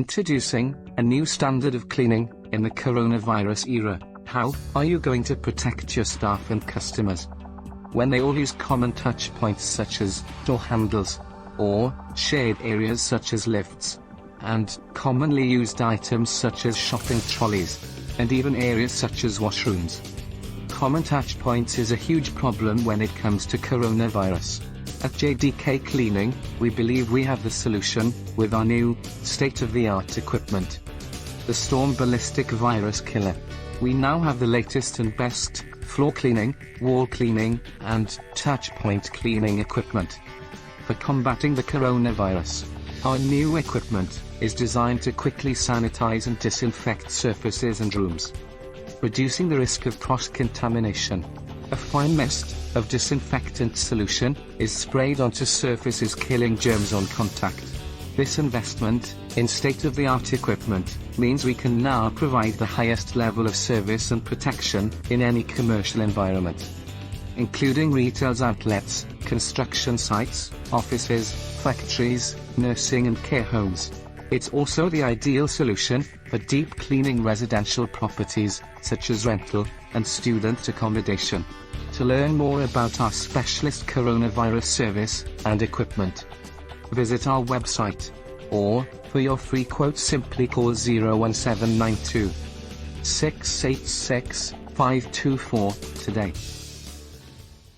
Introducing a new standard of cleaning in the coronavirus era. How are you going to protect your staff and customers when they all use common touch points such as door handles, or shared areas such as lifts, and commonly used items such as shopping trolleys, and even areas such as washrooms? Common touch points is a huge problem when it comes to coronavirus. At JDK Cleaning, we believe we have the solution with our new, state-of-the-art equipment, the Storm Ballistic Virus Killer. We now have the latest and best floor cleaning, wall cleaning, and touch point cleaning equipment for combating the coronavirus. Our new equipment is designed to quickly sanitize and disinfect surfaces and rooms, reducing the risk of cross-contamination. A fine mist of disinfectant solution is sprayed onto surfaces, killing germs on contact. This investment in state-of-the-art equipment means we can now provide the highest level of service and protection in any commercial environment, including retail outlets, construction sites, offices, factories, nursing and care homes. It's also the ideal solution for deep cleaning residential properties, such as rental and student accommodation. To learn more about our specialist coronavirus service and equipment, visit our website, or, for your free quote, simply call 01792 686 524 today.